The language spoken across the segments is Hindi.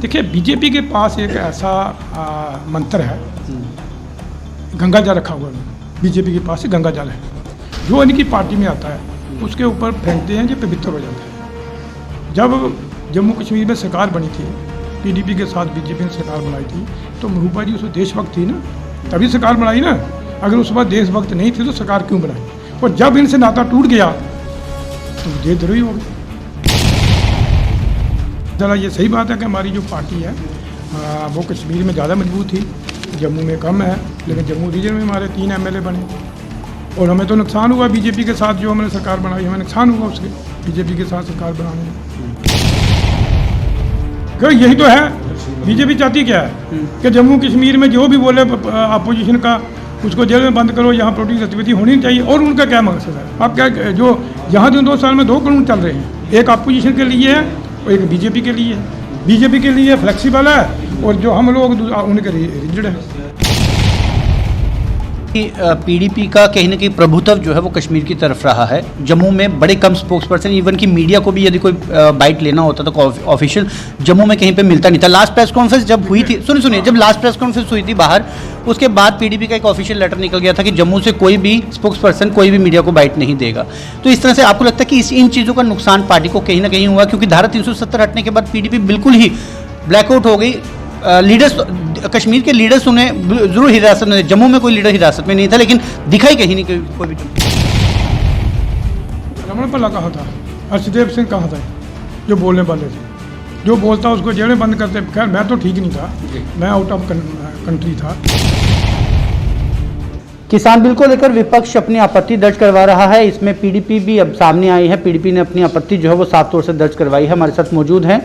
देखिए बीजेपी के पास एक ऐसा मंत्र है, गंगा जल रखा हुआ है। बीजेपी के पास गंगा जल है, जो इनकी पार्टी में आता है उसके ऊपर फेंकते हैं, जो पवित्र हो जाता है। जब जम्मू कश्मीर में सरकार बनी थी, पीडीपी के साथ बीजेपी ने सरकार बनाई थी, तो महबूबा जी उसमें देशभक्त थी ना, तभी सरकार बनाई ना। अगर उस वक्त देशभक्त नहीं थी तो सरकार क्यों बनाई? और जब इनसे नाता टूट गया तो देशद्रोही हो गए। ज़रा ये सही बात है कि हमारी जो पार्टी है वो कश्मीर में ज़्यादा मजबूत थी, जम्मू में कम है, लेकिन जम्मू रीजन में हमारे 3 एमएलए बने और हमें तो नुकसान हुआ बीजेपी के साथ। जो हमने सरकार बनाई हमें नुकसान हुआ उसके, बीजेपी के साथ सरकार बनाने में। क्यों यही तो है, बीजेपी चाहती क्या है कि जम्मू कश्मीर में जो भी बोले अपोजिशन का उसको जेल में बंद करो, यहाँ प्रोटेस्ट गतिविधि होनी चाहिए। और उनका क्या मकसद है? अब क्या जो यहाँ जो 2 साल में 2 कानून चल रहे हैं, एक अपोजिशन के लिए है और एक बीजेपी के लिए है। बीजेपी के लिए फ्लेक्सिबल है और जो हम लोग उनके रिजिड है। पीडीपी का कहीं ना कहीं प्रभुत्व जो है वो कश्मीर की तरफ रहा है। जम्मू में बड़े कम स्पोक्स पर्सन, इवन कि मीडिया को भी यदि कोई बाइट लेना होता तो ऑफिशियल जम्मू में कहीं पे मिलता नहीं था। लास्ट प्रेस कॉन्फ्रेंस जब हुई थी, सुनिए जब लास्ट प्रेस कॉन्फ्रेंस हुई थी बाहर, उसके बाद पीडीपी का एक ऑफिशियल लेटर निकल गया था कि जम्मू से कोई भी स्पोक्स पर्सन कोई भी मीडिया को बाइट नहीं देगा। तो इस तरह से आपको लगता है कि इन चीज़ों का नुकसान पार्टी को कहीं ना कहीं हुआ, क्योंकि धारा 370 हटने के बाद पीडीपी बिल्कुल ही ब्लैकआउट हो गई। लीडर्स, कश्मीर के लीडर्स उन्हें जरूर हिरासत में, जम्मू में कोई लीडर हिरासत में नहीं था, लेकिन दिखाई कहीं नहीं कोई भी। रमन पल्ला कहाँ था? हर्षदेव सिंह कहाँ था? जो बोलने वाले थे, जो बोलता उसको जेल में बंद करते। खैर मैं तो ठीक नहीं था, मैं आउट ऑफ कंट्री था। किसान बिल को लेकर विपक्ष अपनी आपत्ति दर्ज करवा रहा है। इसमें पीडीपी भी अब सामने आई है। पीडीपी ने अपनी आपत्ति जो है वो साफ तौर से दर्ज करवाई है। हमारे साथ मौजूद हैं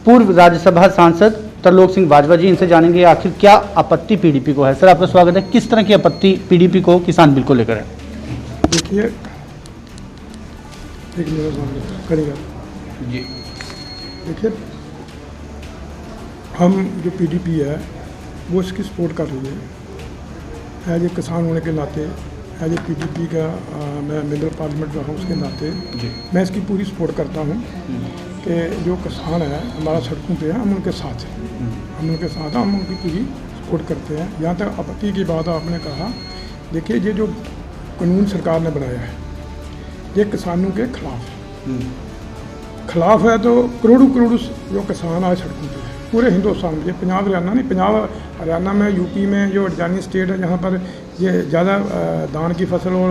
पूर्व राज्यसभा सांसद तरलोक सिंह बाजवा जी, इनसे जानेंगे आखिर क्या आपत्ति पीडीपी को है। सर आपका स्वागत है। किस तरह की आपत्ति पीडीपी को किसान बिल को लेकर है? देखिए करेगा जी, देखिए हम जो पीडीपी है वो इसकी सपोर्ट कर रही है। एज ए किसान होने के नाते, एज ए पीडीपी का मैं मेंबर पार्लियामेंट रहा हूँ, उसके नाते मैं इसकी पूरी सपोर्ट करता हूँ कि जो किसान है हमारा सड़कों पे है, हम उनके साथ हैं, हम उनके साथ हैं, हम उनकी पूरी सपोर्ट करते हैं। यहाँ तक आपत्ति की बात आपने कहा, देखिए ये जो कानून सरकार ने बनाया है ये किसानों के खिलाफ है। तो करोड़ों जो किसान आज सड़कों पे है पूरे हिंदुस्तान में, ये पंजाब हरियाणा नहीं, पंजाब हरियाणा में, यूपी में जो अडजानी स्टेट है जहाँ पर ये ज़्यादा धान की फसल और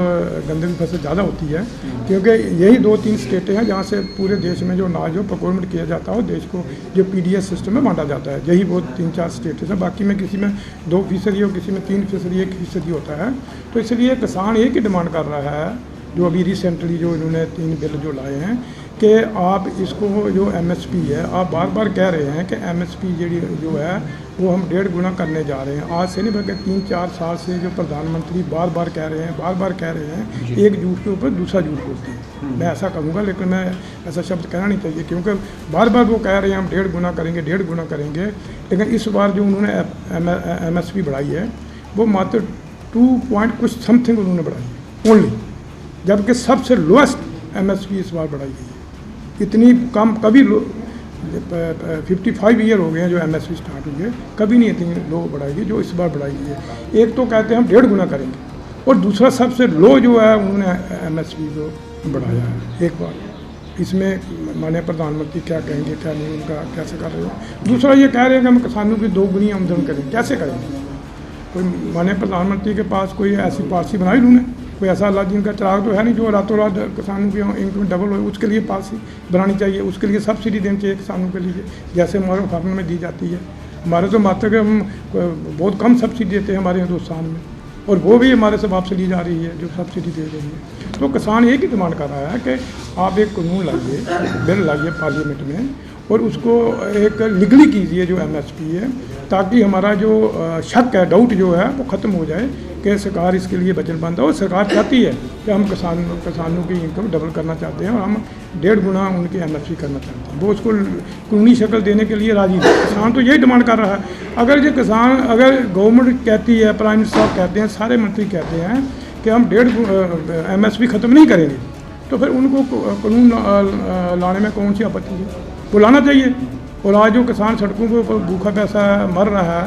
गन्ने की फसल ज़्यादा होती है, क्योंकि यही 2-3 स्टेटें हैं जहाँ से पूरे देश में जो अनाज हो प्रोक्योरमेंट किया जाता है और देश को जो पीडीएस सिस्टम में बांटा जाता है, यही वो 3-4 स्टेटें हैं। बाकी में किसी में 2% हो, किसी में 3%, 1% होता है। तो इसलिए किसान एक ही डिमांड कर रहा है, जो अभी रिसेंटली जो इन्होंने 3 बिल जो लाए हैं कि आप इसको जो एमएसपी है, आप बार बार कह रहे हैं कि एमएसपी जो है वो हम 1.5 गुना करने जा रहे हैं। आज से नहीं बल्कि 3-4 साल से जो प्रधानमंत्री बार बार कह रहे हैं, एक झूठ के ऊपर दूसरा झूठ बोलते हैं। मैं ऐसा कहूँगा, लेकिन मैं ऐसा शब्द कहना नहीं चाहिए, क्योंकि बार बार वो कह रहे हैं हम 1.5 गुना करेंगे, 1.5 गुना करेंगे। लेकिन इस बार जो उन्होंने एमएसपी बढ़ाई है वो मात्र 2 पॉइंट कुछ समथिंग उन्होंने बढ़ाई ओनली, जबकि सबसे लोएस्ट एमएसपी इस बार बढ़ाई गई है। इतनी कम कभी 55 ईयर हो गए हैं जो एमएसपी स्टार्ट हुई है, कभी नहीं इतनी लो बढ़ाई जो इस बार बढ़ाई गई है। एक तो कहते हैं हम 1.5 गुना करेंगे और दूसरा सबसे लो जो है उन्होंने एमएसपी को बढ़ाया है एक बार। इसमें माननीय प्रधानमंत्री क्या कहेंगे, क्या नहीं, उनका कैसे कर रहे हैं। दूसरा ये कह रहे हैं कि हम किसानों की 2 गुनी आमदन करें, कैसे करेंगे? कोई माननीय प्रधानमंत्री के पास कोई ऐसी पॉलिसी बनाई उन्होंने? कोई ऐसा अल्लाह दिन का चिराग तो है नहीं जो रातों रात किसानों की इनकम डबल हो। उसके लिए पॉलिसी बनानी चाहिए, उसके लिए सब्सिडी देनी चाहिए किसानों के लिए, जैसे हमारे फार्मर में दी जाती है। हमारे तो मात्र के हम बहुत कम सब्सिडी देते हैं हमारे हिंदुस्तान में, और वो भी हमारे से वापस ली जा रही है जो सब्सिडी दे रही है। तो किसान एक ही डिमांड कर रहा है कि आप एक कानून लाइए, बिल लाइए पार्लियामेंट में और उसको एक लीगली कीजिए जो एमएसपी है, ताकि हमारा जो शक है, डाउट जो है वो ख़त्म हो जाए कि सरकार इसके लिए वचनबद्ध है। और सरकार चाहती है कि हम किसानों की इनकम डबल करना चाहते हैं और हम 1.5 गुना उनकी एमएसपी करना चाहते हैं। वो उसको कानूनी शक्ल देने के लिए राजी है। किसान तो यही डिमांड कर रहा है। अगर गवर्नमेंट कहती है, प्राइम मिनिस्टर साहब कहते हैं, सारे मंत्री कहते हैं कि हम 1.5 एमएसपी ख़त्म नहीं करेंगे, तो फिर उनको कानून लाने में कौन सी आपत्ति है? वो लाना चाहिए। और आज जो किसान सड़कों के ऊपर भूखा पैसा मर रहा है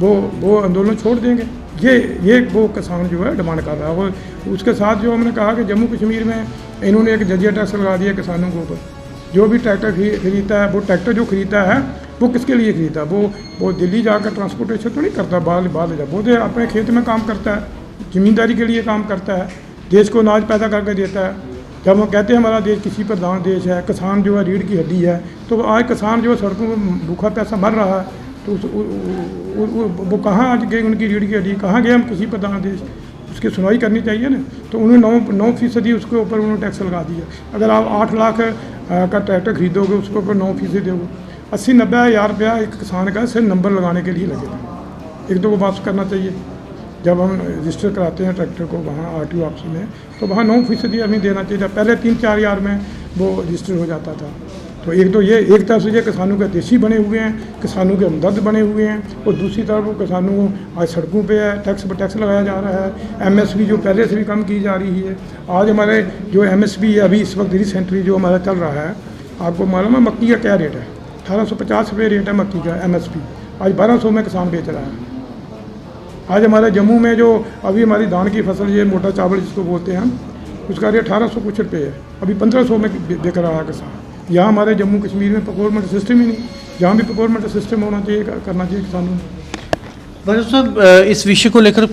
वो आंदोलन छोड़ देंगे। ये वो किसान जो है डिमांड कर रहा है। और उसके साथ जो हमने कहा कि जम्मू कश्मीर में इन्होंने एक जजिया टैक्स लगा दिया किसानों के ऊपर। जो भी ट्रैक्टर खरीदता है, वो ट्रैक्टर जो खरीदता है वो किसके लिए खरीदता है? वो दिल्ली जाकर ट्रांसपोर्टेशन तो नहीं करता, बाहर जा, वो तो अपने खेत में काम करता है, ज़मींदारी के लिए काम करता है, देश को अनाज पैदा करके देता है। जब हम कहते हैं हमारा देश कृषि प्रधान देश है, किसान जो है रीढ़ की हड्डी है, तो आज किसान जो है सड़कों में भूखा पैसा मर रहा है, तो वो कहाँ आज गए? उनकी रीढ़ की हड्डी कहाँ गए? हम कृषि प्रधान देश, उसकी सुनवाई करनी चाहिए ना। तो उन्होंने 9% उसके ऊपर उन्होंने टैक्स लगा दिया। अगर आप 8 लाख का ट्रैक्टर खरीदोगे उसके ऊपर 9% दोगे, 80-90 हज़ार रुपया एक किसान का सिर्फ नंबर लगाने के लिए लगेगा। एक तो वो वापस करना चाहिए। जब हम रजिस्टर कराते हैं ट्रैक्टर को वहाँ RTO ऑफिस में, तो वहाँ 9% हमें देना चाहिए था। पहले 3-4 हज़ार में वो रजिस्टर हो जाता था। तो एक तो ये एक तरफ से ये किसानों के देशी बने हुए हैं, किसानों के हमदर्द बने हुए हैं, और दूसरी तरफ वो किसानों को आज सड़कों पे है, टैक्स पर टैक्स लगाया जा रहा है। MSP जो पहले से भी कम की जा रही है। आज हमारे जो MSP है अभी इस वक्त रिसेंटली जो हमारा चल रहा है, आपको मालूम है मक्की का क्या रेट है? 1850 रुपये रेट है मक्की का MSP। आज 1200 में किसान बेच रहा है। आज हमारे जम्मू में जो अभी हमारी धान की फसल, ये मोटा चावल जिसको बोलते हैं हम, उसका रेट 1800 कुछ रुपये है, अभी 1500 में बिक रहा है किसान। यहाँ हमारे जम्मू कश्मीर में प्रोक्योरमेंट सिस्टम ही नहीं, जहाँ भी प्रोक्योरमेंट सिस्टम होना चाहिए, करना चाहिए किसानों को। वैसे साहब, इस विषय को लेकर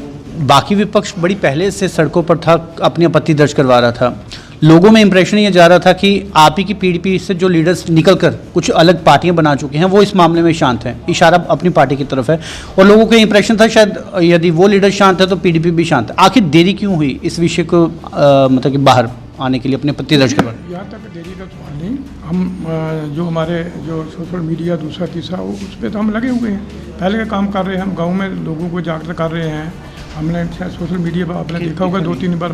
बाकी विपक्ष बड़ी पहले से सड़कों पर था, अपनी आपत्ति दर्ज करवा रहा था। लोगों में इंप्रेशन ये जा रहा था कि आप ही की PDP से जो लीडर्स निकलकर कुछ अलग पार्टियां बना चुके हैं, वो इस मामले में शांत हैं। इशारा अपनी पार्टी की तरफ है, और लोगों को इंप्रेशन था शायद यदि वो लीडर शांत है तो PDP भी शांत है। आखिर देरी क्यों हुई इस विषय को मतलब कि बाहर आने के लिए, अपने आपत्ति दर्ज करवाने? यहाँ तक देरी का सवाल नहीं। हम जो हमारे जो सोशल मीडिया दूसरा तीसरा उस पर तो हम लगे हुए हैं, पहले का काम कर रहे हैं। हम गाँव में लोगों को जागरूक कर रहे हैं। हमने शायद सोशल मीडिया पर आपने देखा होगा, 2-3 बार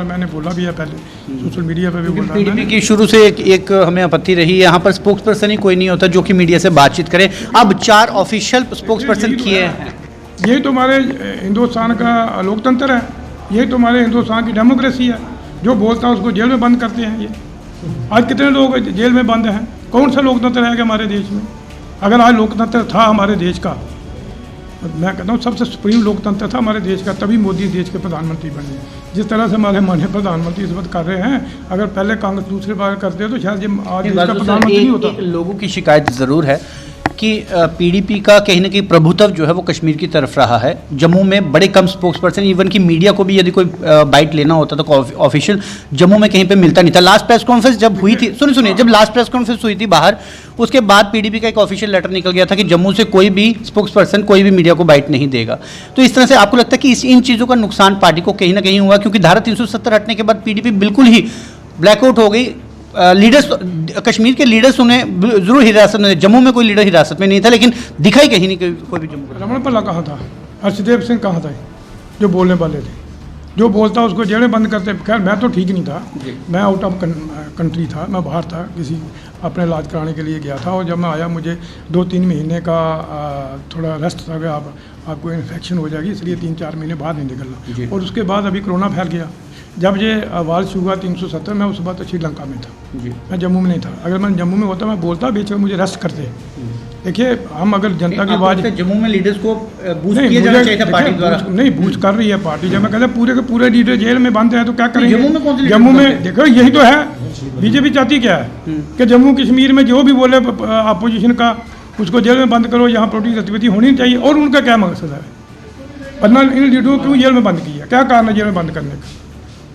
मैंने बोला भी है, पहले सोशल मीडिया पर भी बोला। PDP की शुरू से एक हमें आपत्ति रही है, यहाँ पर स्पोक्स पर्सन ही कोई नहीं होता जो कि मीडिया से बातचीत करे। अब 4 ऑफिशियल स्पोक्स पर्सन किए हैं। यही तो हमारे हिंदुस्तान का लोकतंत्र है, यही तो हमारे हिंदुस्तान की डेमोक्रेसी है। जो बोलता है उसको जेल में बंद करते हैं। ये आज कितने लोग जेल में बंद हैं? कौन सा लोकतंत्र है हमारे देश में? अगर आज लोकतंत्र था हमारे देश का, मैं कहता हूँ सबसे सुप्रीम लोकतंत्र था हमारे देश का, तभी मोदी देश के प्रधानमंत्री बने। जिस तरह से हमारे माननीय प्रधानमंत्री इस वक्त कर रहे हैं, अगर पहले कांग्रेस दूसरी बार करते तो शायद ये आज देश का प्रधानमंत्री नहीं होता। लोगों की शिकायत ज़रूर है कि PDP का कहीं ना कहीं प्रभुत्व जो है वो कश्मीर की तरफ रहा है। जम्मू में बड़े कम स्पोक्स पर्सन, इवन कि मीडिया को भी यदि कोई बाइट लेना होता तो ऑफिशियल जम्मू में कहीं पे मिलता नहीं था। लास्ट प्रेस कॉन्फ्रेंस जब हुई थी, सुनिए, जब लास्ट प्रेस कॉन्फ्रेंस हुई थी बाहर, उसके बाद PDP का एक ऑफिशियल लेटर निकल गया था कि जम्मू से कोई भी स्पोक्स पर्सन, कोई भी मीडिया को बाइट नहीं देगा। तो इस तरह से आपको लगता है कि इन चीज़ों का नुकसान पार्टी को कहीं ना कहीं हुआ, क्योंकि धारा 370 हटने के बाद PDP बिल्कुल ही ब्लैकआउट हो गई। लीडर्स, कश्मीर के लीडर्स उन्हें जरूर हिरासत में, जम्मू में कोई लीडर हिरासत में नहीं था, लेकिन दिखाई कहीं नहीं कोई भी जम्मू। रमन भल्ला कहाँ था? हर्षदेव सिंह कहाँ था? जो बोलने वाले थे, जो बोलता उसको जेल में बंद करते। खैर मैं तो ठीक नहीं था, मैं आउट ऑफ कंट्री था, मैं बाहर था, किसी अपने इलाज कराने के लिए गया था। और जब मैं आया मुझे 2-3 महीने का थोड़ा रेस्ट था कि आपको इन्फेक्शन हो जाएगी, इसलिए 3-4 महीने बाद नहीं निकलना। और उसके बाद अभी कोरोना फैल गया। जब ये आवाज़ हुआ 370, मैं उस वक्त श्रीलंका में था, मैं जम्मू में नहीं था। अगर मैं जम्मू में होता मैं बोलता, बेच मुझे रेस्ट करते। देखिए हम अगर जनता की आवाज़, जम्मू में लीडर्स को बूस्ट किया जाना चाहिए था पार्टी द्वारा। नहीं, बूस्ट कर रही है पार्टी। जब मैं कहता पूरे के पूरे लीडर जेल में बंद हैं तो क्या करेंगे? जम्मू में कौन से? जम्मू में देखो यही तो है। बीजेपी चाहती क्या है कि जम्मू कश्मीर में जो भी बोले अपोजिशन का उसको जेल में बंद करो, यहाँ प्रोटेस्ट गतिविधि होनी चाहिए। और उनका क्या मकसद है? वरना इन लीडरों को क्यों जेल में बंद किया? क्या कारण है जेल में बंद करने का?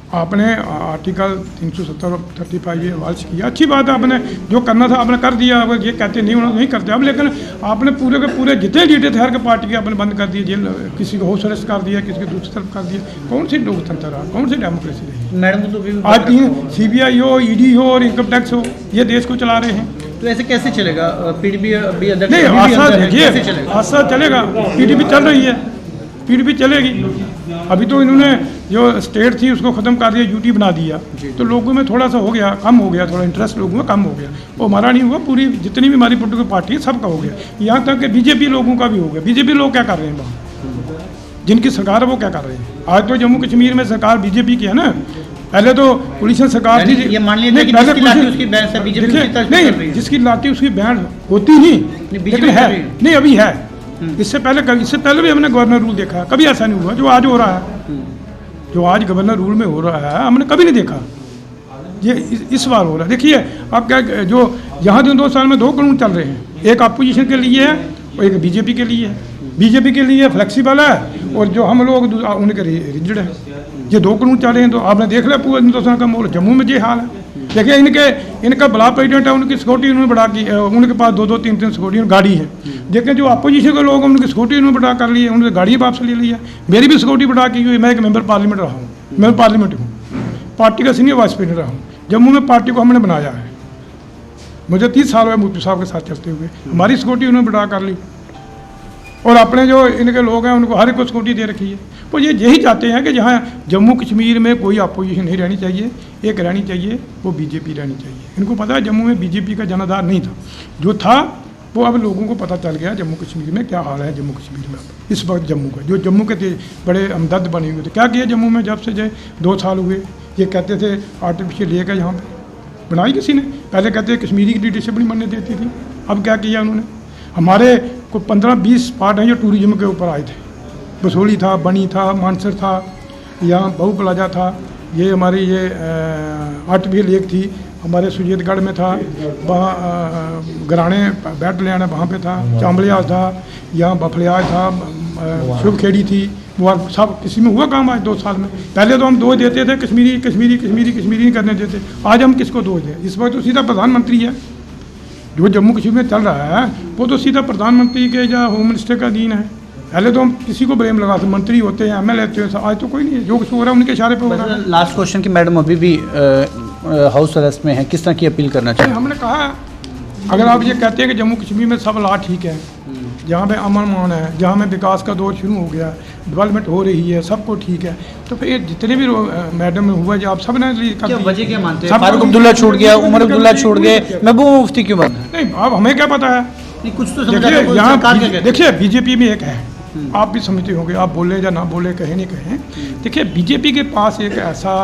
आपने आर्टिकल 370 और 35 ये वाल्स किया, अच्छी बात है, आपने जो करना था आपने कर दिया। अगर ये कहते नहीं होना नहीं करते अब, लेकिन आपने पूरे के पूरे जितने लीडर थे हर के पार्टी के आपने बंद कर दिए जेल, किसी को हाउस अरेस्ट कर दिया, किसी को दूसरी तरफ कर दिया। कौन सी लोकतंत्र रहा? कौन सी डेमोक्रेसी रही? मैडम तो आज 3 CBI हो, ED हो और इनकम टैक्स हो, ये देश को चला रहे हैं। तो ऐसे कैसे चलेगा? PDP नहीं, आशा देखिए, आशा चलेगा। PDP चल रही है, PDP चलेगी। अभी तो इन्होंने जो स्टेट थी उसको ख़त्म कर दिया, यूटी बना दिया, तो लोगों में थोड़ा सा हो गया, कम हो गया, थोड़ा इंटरेस्ट लोगों में कम हो गया। वो हमारा नहीं हुआ, पूरी जितनी भी हमारी पोलिटिकल पार्टी है सबका हो गया, यहाँ तक कि बीजेपी लोगों का भी हो गया। बीजेपी लोग क्या कर रहे हैं वहाँ, जिनकी सरकार है वो क्या कर रहे हैं? आज तो जम्मू कश्मीर में सरकार बीजेपी की है ना, पहले तो पुलिस ने सरकार थी, ये मान लीजिए नहीं, कि पहले जिसकी लाठी पुलिस- उसकी बैंड से बीजेपी देखिए, उसी तरह से कर रही नहीं है। जिसकी लाठी उसकी बैंड होती नहीं, बीजेपी लेकिन कर है रही है। नहीं, अभी है। इससे पहले भी हमने गवर्नर रूल देखा, कभी ऐसा नहीं हुआ जो आज हो रहा है। जो आज गवर्नर रूल में हो रहा है हमने कभी नहीं देखा, ये इस बार हो रहा है। देखिए अब क्या, जो यहाँ 2 साल में 2 कानून चल रहे हैं, एक अपोजिशन के लिए है और एक बीजेपी के लिए है। बीजेपी के लिए फ्लेक्सिबल है और जो हम लोग उनके रिजिड है। ये 2 कानून चल रहे हैं, तो आपने देख लिया पूरे हिंदुस्तान का माहौल। जम्मू में ये हाल है। देखिए इनका बड़ा प्रेसिडेंट है, उनकी सिक्योरिटी उन्होंने बढ़ा की, उनके पास 2-2, 3-3 सिक्योरिटी गाड़ी है। देखिए जो अपोजिशन के लोग हैं उनकी सिक्योरिटी उन्होंने बढ़ा कर ली है, उन्होंने गाड़ी वापस ले ली है। मेरी भी सिक्योरिटी बढ़ा की हुई है। मैं एक मेंबर पार्लियामेंट रहा हूँ, मैं पार्लियामेंट हूँ, पार्टी का सीनियर वाइस प्रेसिडेंट रहा हूँ। जम्मू में पार्टी को हमने बनाया है, मुझे 30 साल हुए मुफ्ती साहब के साथ चलते हुए। हमारी सिक्योरिटी उन्होंने बढ़ा कर ली और अपने जो इनके लोग हैं उनको हर एक को सिक्योरिटी दे रखी है। तो ये यही चाहते हैं कि जहाँ जम्मू कश्मीर में कोई अपोजिशन नहीं रहनी चाहिए, एक रहनी चाहिए, वो बीजेपी रहनी चाहिए। इनको पता है जम्मू में बीजेपी का जनाधार नहीं था, जो था वो अब लोगों को पता चल गया जम्मू कश्मीर में क्या हाल है। जम्मू कश्मीर में इस वक्त जम्मू का जो जम्मू के थे बड़े हमदर्द बने हुए थे, क्या किया जम्मू में जब से जो 2 साल हुए, ये कहते थे आर्टिफिशियल लेक है यहाँ पर, बनाई किसी ने। पहले कहते थे कश्मीरी की लीडरशिप नहीं बनने देती थी, अब क्या किया उन्होंने। हमारे को 15-20 पार्ट हैं जो टूरिज्म के ऊपर आए थे। बसोली था, बनी था, मानसर था, यहाँ बहु प्लाजा था, ये हमारी ये आर्टिफिशियल लेक थी, हमारे सुजेतगढ़ में था, वहाँ गराने बैट लैंड है वहाँ पे था, चांबलिया था, यहाँ बफलियाज था, शुभखेड़ी थी। वो सब किसी में हुआ काम आज 2 साल में। पहले तो हम 2 देते थे, कश्मीरी कश्मीरी कश्मीरी कश्मीरी नहीं करने देते। आज हम किसको 2 दें? इस वक्त तो सीधा प्रधानमंत्री है। जो जम्मू कश्मीर में चल रहा है वो तो सीधा प्रधानमंत्री के या होम मिनिस्टर का अधीन है। पहले तो हम किसी को ब्लेम लगाते, मंत्री होते हैं, MLA होते हैं, आज तो कोई नहीं है। जो कुछ हो रहा है उनके इशारे पे हो रहा है। लास्ट क्वेश्चन कि मैडम अभी भी हाउस अरेस्ट में है, किस तरह की अपील करना चाहिए? हमने कहा अगर आप ये कहते हैं कि जम्मू कश्मीर में सब ला ठीक है, जहाँ पे अमन मान है, जहाँ में विकास का दौर शुरू हो गया, डेवलपमेंट हो रही है, सबको ठीक है, तो फिर जितने भी मैडम में हुआ जो आप सब ने क्या वजह क्या मानते हैं? फारूक अब्दुल्ला छूट गया, उमर अब्दुल्ला छूट गए, महबूबा मुफ्ती क्यों बंद है? नहीं, अब हमें क्या पता है। नहीं, कुछ तो समझ देखिए यहाँ सरकार क्या कहती है? देखिए बीजेपी में एक है, आप भी समझते होंगे, आप बोले या ना बोले, कहें नहीं कहें, देखिए बीजेपी के पास एक ऐसा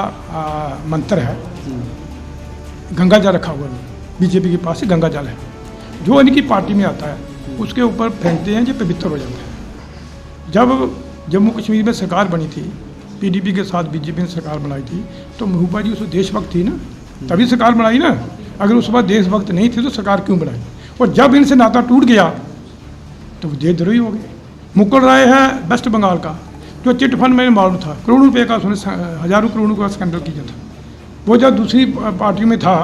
मंत्र है, गंगा जल रखा हुआ है। बीजेपी के पास गंगा जल है, जो इनकी पार्टी में आता है उसके ऊपर फेंकते हैं, जो पवित्र हो जाता है। जब जम्मू कश्मीर में सरकार बनी थी, PDP के साथ बीजेपी ने सरकार बनाई थी, तो महबूबा जी उस देशभक्त थी ना, तभी सरकार बनाई ना। अगर उस बार देशभक्त नहीं थी तो सरकार क्यों बनाई? और जब इनसे नाता टूट गया तो वो देशद्रोही हो गए। मुकुल राय है वेस्ट बंगाल का, जो चिट फंड में मालूम था, करोड़ों रुपये का उसने, हज़ारों करोड़ों का स्कैंडल किया था। वो जब दूसरी पार्टी में था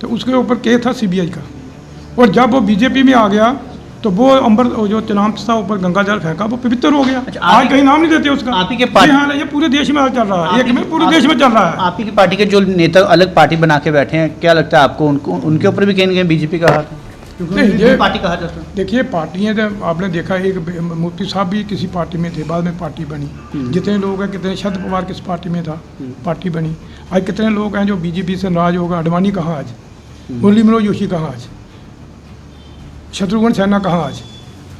तो उसके ऊपर केस था CBI का, और जब वो बीजेपी में आ गया तो वो अंबर जो चनाम था ऊपर गंगा जल फेंका, वो पवित्र हो गया। अच्छा, आज कहीं नाम नहीं देते उसका। आप ही के पार्टी, हाँ, ये पूरे देश में चल रहा है, एक में पूरे देश में चल रहा है। आप ही की पार्टी के जो नेता अलग पार्टी बना के बैठे हैं, क्या लगता है आपको उनके ऊपर भी कहीं ना कहीं बीजेपी का हाथ है? नहीं, ये पार्टी कहा जाता है। देखिए पार्टियाँ तो आपने देखा, एक मुफ्ती साहब भी किसी पार्टी में थे, बाद में पार्टी बनी। जितने लोग हैं, कितने शरद पवार किस पार्टी में था, पार्टी बनी। आज कितने लोग हैं जो बीजेपी से नाराज होगा। अडवाणी कहाँ आज, मुरली मनोहर जोशी कहाँ आज, शत्रुघ्न सिन्हा कहाँ आज।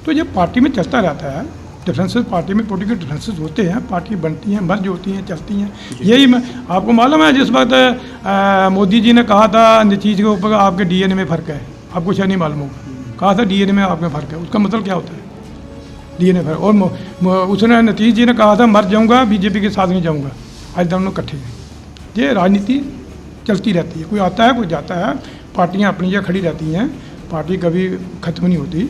तो ये पार्टी में चलता रहता है। डिफरेंसेस पार्टी में पॉलिटिकल डिफरेंसेस होते हैं, पार्टी बनती हैं, मर्ज होती हैं, चलती हैं। यही मैं आपको मालूम है, जिस वक्त मोदी जी ने कहा था नीतीश के ऊपर आपके DNA में फ़र्क है, आपको शायद नहीं मालूम होगा, कहा था DNA में आप में फ़र्क है, उसका मतलब क्या होता है? DNA फ़र्क। और उसने नीतीश जी ने कहा था मर जाऊँगा, बीजेपी के साथ नहीं जाऊँगा। आज दोनों इकट्ठे हैं। ये राजनीति चलती रहती है, कोई आता है कोई जाता है, पार्टियाँ अपनी जगह खड़ी रहती हैं, पार्टी कभी ख़त्म नहीं होती।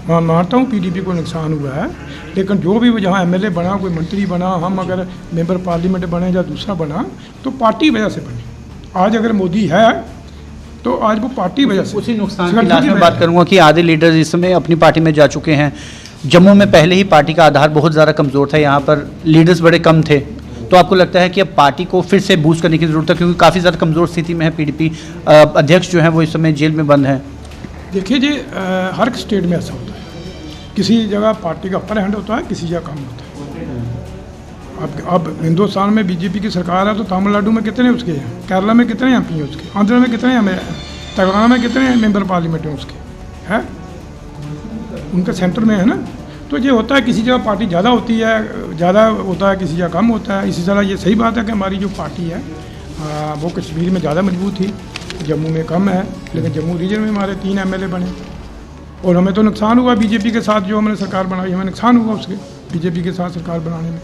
मैं मानता हूँ PDP को नुकसान हुआ है, लेकिन जो भी जहाँ MLA बना, कोई मंत्री बना, हम अगर मेंबर पार्लियामेंट बने या दूसरा बना, तो पार्टी वजह से बने। आज अगर मोदी है तो आज वो पार्टी वजह से। उसी नुकसान की लास्ट में बात करूंगा कि आधे लीडर्स इस समय अपनी पार्टी में जा चुके हैं। जम्मू में पहले ही पार्टी का आधार बहुत ज़्यादा कमज़ोर था, यहाँ पर लीडर्स बड़े कम थे, तो आपको लगता है कि अब पार्टी को फिर से बूस्ट करने की ज़रूरत है, क्योंकि काफ़ी ज़्यादा कमज़ोर स्थिति में है PDP। अध्यक्ष जो है वो इस समय जेल में बंद है। देखिए जी, हर एक स्टेट में ऐसा होता है, किसी जगह पार्टी का अपर हैंड होता है, किसी जगह कम होता है। अब हिंदुस्तान में बीजेपी की सरकार है, तो तमिलनाडु में कितने उसके हैं, केरला में कितने MP हैं उसके, आंध्र में कितने हैं, तेलंगाना में कितने मेंबर पार्लियामेंट हैं उसके, है उनका सेंटर में है ना। तो ये होता है, किसी जगह पार्टी ज़्यादा होती है, ज़्यादा होता है, किसी जगह कम होता है। इसी तरह ये सही बात है कि हमारी जो पार्टी है वो कश्मीर में ज़्यादा मजबूत थी, जम्मू में कम है। लेकिन जम्मू रीजन में हमारे 3 MLA बने और हमें तो नुकसान हुआ बीजेपी के साथ, जो हमने सरकार बनाई हमें नुकसान हुआ उसके, बीजेपी के साथ सरकार बनाने में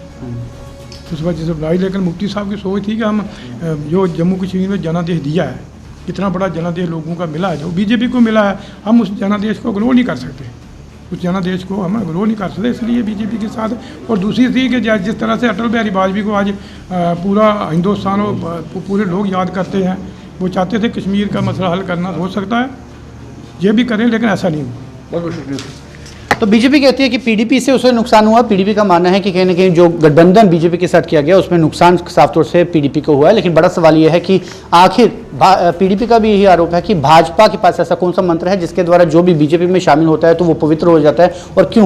उस वजह से बनाई। लेकिन मुफ्ती साहब की सोच थी कि हम जो जम्मू कश्मीर में जनादेश दिया है, इतना बड़ा जनादेश लोगों का मिला है, जो बीजेपी को मिला है, हम उस जनादेश को ग्रो नहीं कर सकते, उस जनादेश को हम ग्रो नहीं कर सकते, इसलिए बीजेपी के साथ। और दूसरी थी कि जिस तरह से अटल बिहारी वाजपेयी को आज पूरा हिंदुस्तान और पूरे लोग याद करते हैं, वो चाहते थे कश्मीर का मसला हल करना हो सकता है, ये भी करें, लेकिन ऐसा नहीं हुआ। बहुत बहुत शुक्रिया। तो बीजेपी कहती है कि पीडीपी से उसे नुकसान हुआ। पीडीपी का मानना है कि कहीं ना कहीं जो गठबंधन बीजेपी के साथ किया गया उसमें नुकसान साफ तौर से पीडीपी को हुआ है। लेकिन बड़ा सवाल यह है कि आखिर पीडीपी का भी यही आरोप है कि भाजपा के पास ऐसा कौन सा मंत्र है जिसके द्वारा जो भी बीजेपी में शामिल होता है तो वो पवित्र हो जाता है, और क्यों